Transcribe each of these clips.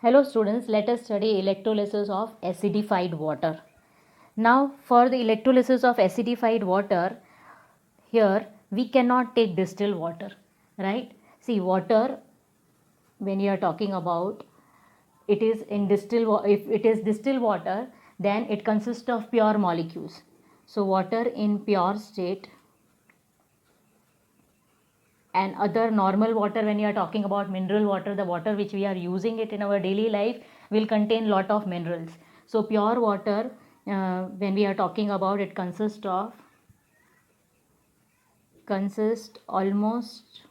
Hello students, let us study electrolysis of acidified water. Now for the electrolysis of acidified water, here we cannot take distilled water, right? See, water, when you are talking about, it is in if it is distilled water, then it consists of pure molecules. So water in pure state and other normal water, when you are talking about mineral water, the water which we are using it in our daily life will contain lot of minerals. So pure water, when we are talking about, it consists almost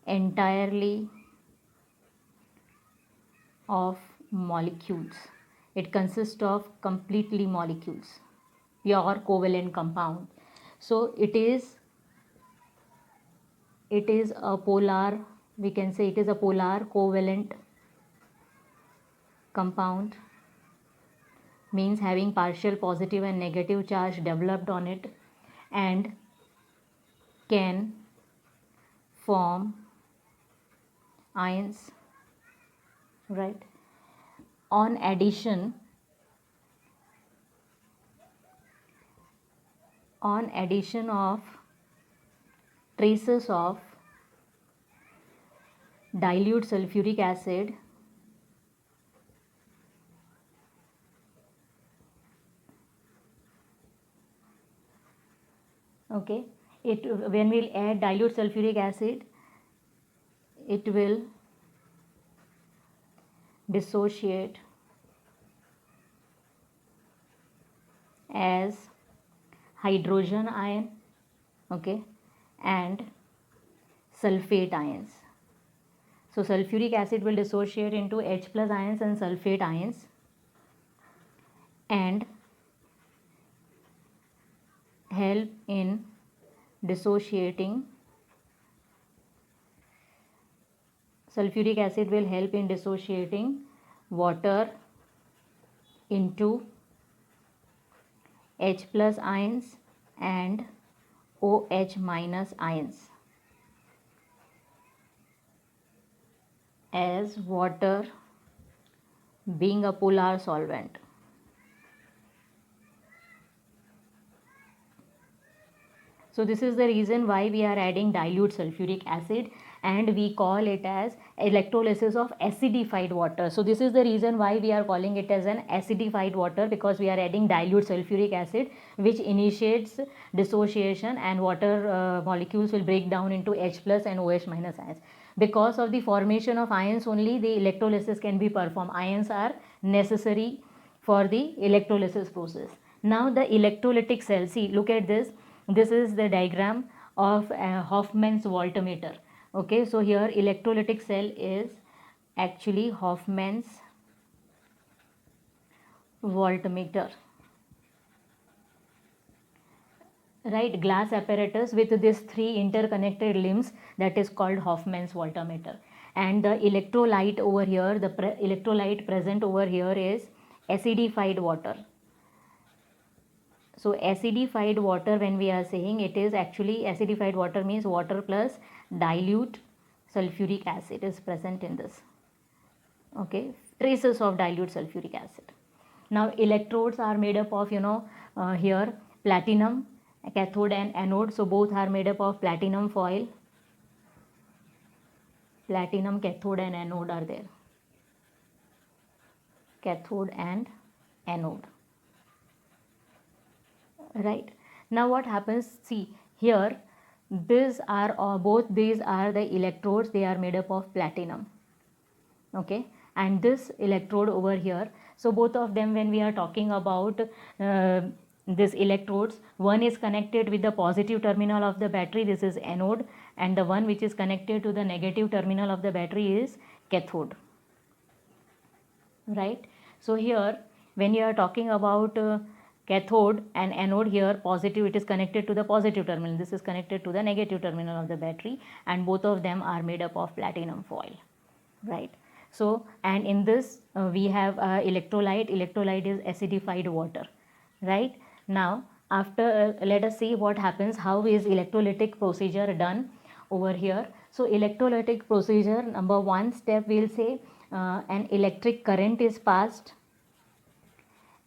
entirely of molecules. It consists of completely molecules, pure covalent compound. So it is a polar, we can say it is a polar covalent compound, means having partial positive and negative charge developed on it, and can form ions, right? On addition of traces of dilute sulfuric acid, okay, it when we'll add dilute sulfuric acid, it will dissociate as hydrogen ion, okay, and sulfate ions. So sulfuric acid will dissociate into H plus ions and sulfate ions, and help in dissociating, sulfuric acid will help in dissociating water into H plus ions and OH minus ions, as water being a polar solvent. So this is the reason why we are adding dilute sulfuric acid, and we call it as electrolysis of acidified water. So this is the reason why we are calling it as an acidified water, because we are adding dilute sulfuric acid, which initiates dissociation, and water molecules will break down into H plus and OH minus ions. Because of the formation of ions only, the electrolysis can be performed. Ions are necessary for the electrolysis process. Now the electrolytic cell, see, look at this. This is the diagram of Hofmann's voltmeter. Okay, so here electrolytic cell is actually Hofmann's voltmeter, right? Glass apparatus with these three interconnected limbs, that is called Hofmann's voltmeter. And the electrolyte over here, the electrolyte present over here is acidified water. So acidified water, when we are saying, it is actually acidified water means water plus dilute sulfuric acid is present in this, okay, traces of dilute sulfuric acid. Now electrodes are made up of, here platinum cathode and anode, so both are made up of platinum foil. Platinum cathode and anode are there, cathode and anode, right? Now what happens, see here, these are both these are the electrodes, they are made up of platinum, okay, and this electrode over here, so both of them, when we are talking about this electrodes, one is connected with the positive terminal of the battery, this is anode, and the one which is connected to the negative terminal of the battery is cathode, right? So here when you are talking about cathode and anode, here positive, it is connected to the positive terminal, this is connected to the negative terminal of the battery, and both of them are made up of platinum foil, right? So, and in this we have electrolyte is acidified water, right? Now after let us see what happens, how is electrolytic procedure done over here. So electrolytic procedure, number one step, we'll say an electric current is passed,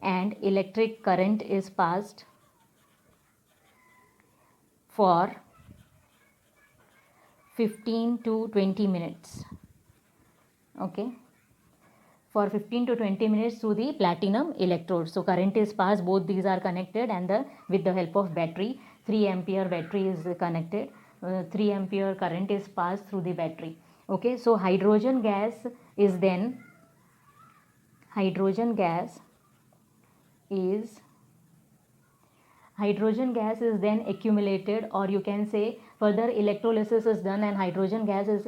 and electric current is passed for 15 to 20 minutes. Okay, for 15 to 20 minutes through the platinum electrode. So current is passed, both these are connected, and with the help of battery, 3 ampere battery is connected, 3 ampere current is passed through the battery. Okay, so hydrogen gas is then hydrogen gas is then accumulated, or you can say further electrolysis is done and hydrogen gas is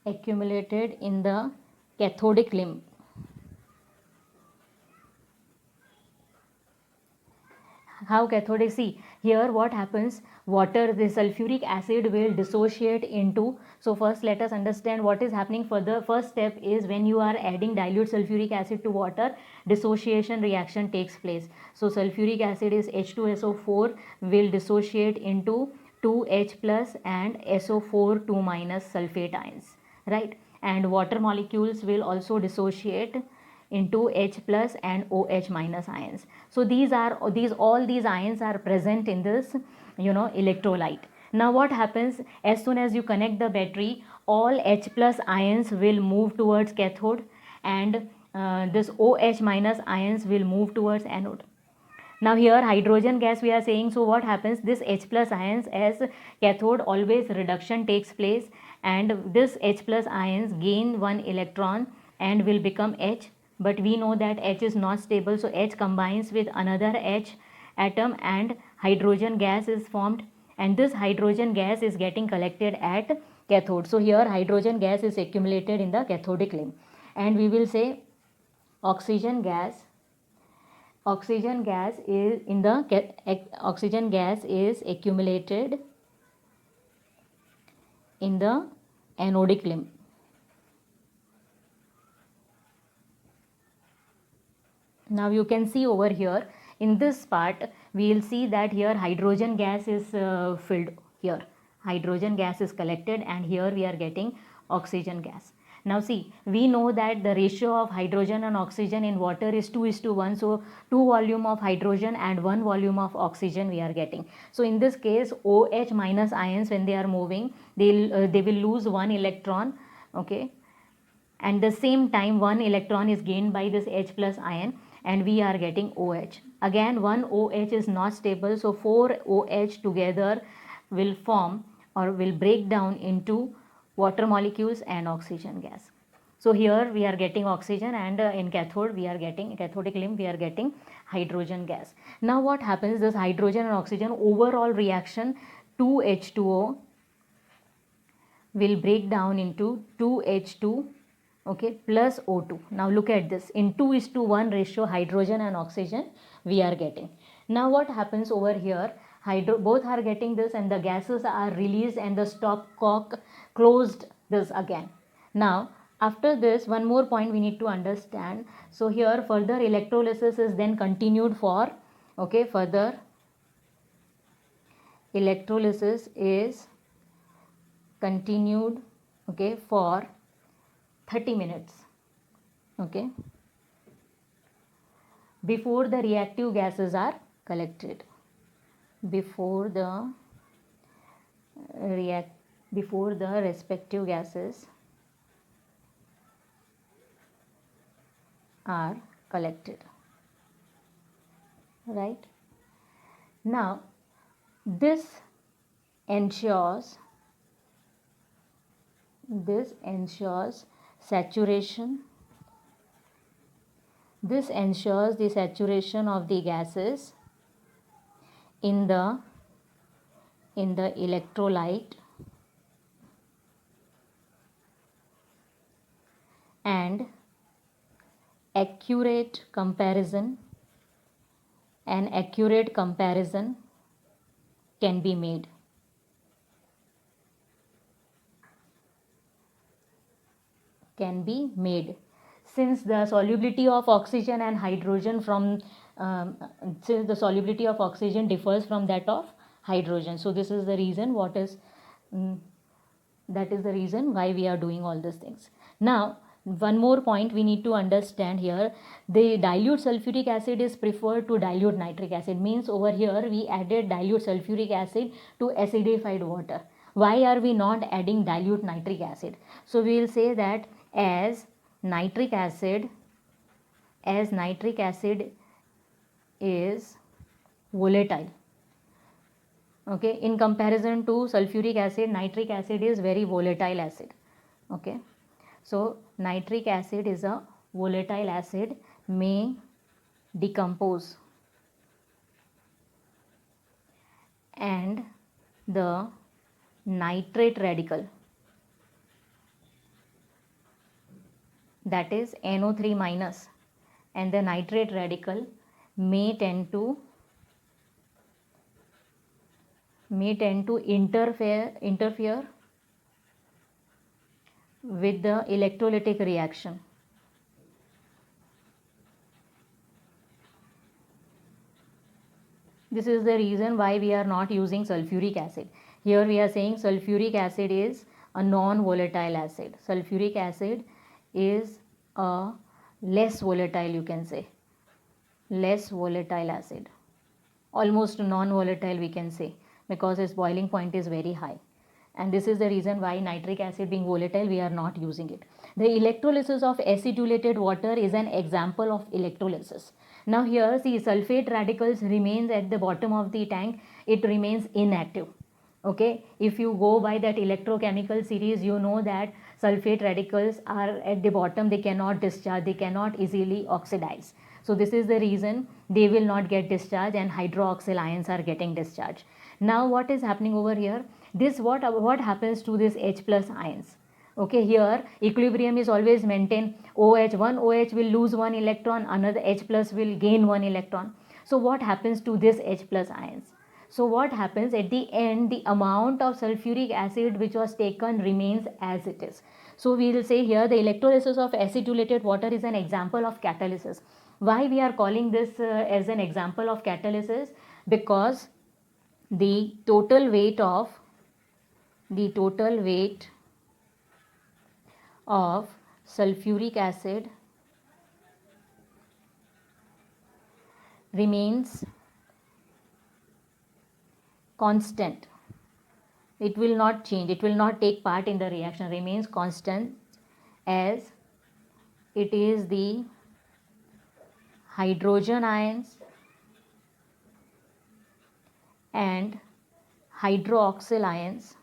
accumulated in the cathodic limb. How cathodic? See here what happens, water, the sulfuric acid will dissociate into, so first let us understand what is happening. For the first step is when you are adding dilute sulfuric acid to water, dissociation reaction takes place. So sulfuric acid is H2SO4 will dissociate into 2H plus and SO4 2 minus sulfate ions, right? And water molecules will also dissociate into H plus and OH minus ions. So all these ions are present in this electrolyte. Now what happens, as soon as you connect the battery, all H plus ions will move towards cathode, and this OH minus ions will move towards anode. Now here hydrogen gas we are saying, so what happens, this H plus ions, as cathode always reduction takes place, and this H plus ions gain one electron and will become H, but we know that H is not stable, so H combines with another H atom and hydrogen gas is formed, and this hydrogen gas is getting collected at cathode. So here hydrogen gas is accumulated in the cathodic limb, and we will say oxygen gas is accumulated in the anodic limb. Now you can see over here in this part, we will see that here hydrogen gas is filled here. Hydrogen gas is collected, and here we are getting oxygen gas. Now see, we know that the ratio of hydrogen and oxygen in water is 2:1. So 2 volume of hydrogen and 1 volume of oxygen we are getting. So in this case, OH minus ions, when they are moving, they will lose 1 electron. Okay, and the same time 1 electron is gained by this H plus ion, and we are getting OH. Again, one OH is not stable, so 4 OH together will form or will break down into water molecules and oxygen gas. So here we are getting oxygen, and in cathodic limb we are getting hydrogen gas. Now what happens, this hydrogen and oxygen overall reaction, 2H2O will break down into 2H2, okay, plus O2. Now look at this, in 2:1 ratio hydrogen and oxygen we are getting. Now what happens over here, both are getting this, and the gases are released, and the stopcock closed this again. Now after this, one more point we need to understand. So here further electrolysis is then continued for, okay, further electrolysis is continued, okay, for 30 minutes, okay, before the reactive gases are collected, before the respective gases are collected, right? Now this ensures saturation. This ensures the saturation of the gases in the electrolyte, and accurate comparison can be made. Since the solubility of oxygen and hydrogen differs from that of hydrogen. So this is the reason that is the reason why we are doing all these things. Now one more point we need to understand here, the dilute sulfuric acid is preferred to dilute nitric acid, means over here we added dilute sulfuric acid to acidified water. Why are we not adding dilute nitric acid? So we will say that as nitric acid is volatile, okay, in comparison to sulfuric acid, nitric acid is very volatile acid, okay. So nitric acid is a volatile acid, may decompose, and the nitrate radical, that is NO3 minus, and the nitrate radical may tend to interfere with the electrolytic reaction. This is the reason why we are not using sulfuric acid. Here we are saying sulfuric acid is a non-volatile acid. Sulfuric acid is a less volatile, you can say, less volatile acid, almost non-volatile we can say, because its boiling point is very high. And this is the reason why nitric acid being volatile, we are not using it. The electrolysis of acidulated water is an example of electrolysis. Now here see, sulfate radicals remains at the bottom of the tank, it remains inactive. Okay, if you go by that electrochemical series, you know that sulfate radicals are at the bottom, they cannot discharge, they cannot easily oxidize. So this is the reason they will not get discharged and hydroxyl ions are getting discharged. Now what is happening over here? This what happens to this H plus ions? Okay, here equilibrium is always maintained. One OH will lose one electron, another H plus will gain one electron. So what happens to this H plus ions? So what happens at the end, the amount of sulfuric acid which was taken remains as it is. So we will say here the electrolysis of acidulated water is an example of catalysis. Why we are calling this as an example of catalysis? Because the total weight of sulfuric acid remains constant. It will not change, it will not take part in the reaction, remains constant, as it is the hydrogen ions and hydroxyl ions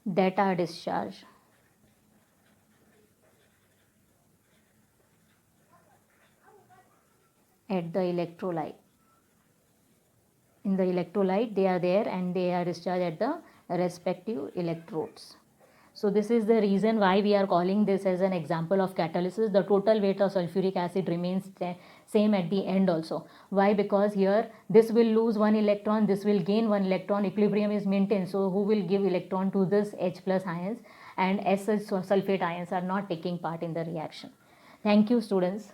that are discharged. At the electrolyte. In the electrolyte they are there and they are discharged at the respective electrodes. So this is the reason why we are calling this as an example of catalysis. The total weight of sulfuric acid remains same at the end also. Why? Because here this will lose one electron, this will gain one electron, equilibrium is maintained. So who will give electron to this H plus ions, and as such sulfate ions are not taking part in the reaction. Thank you students.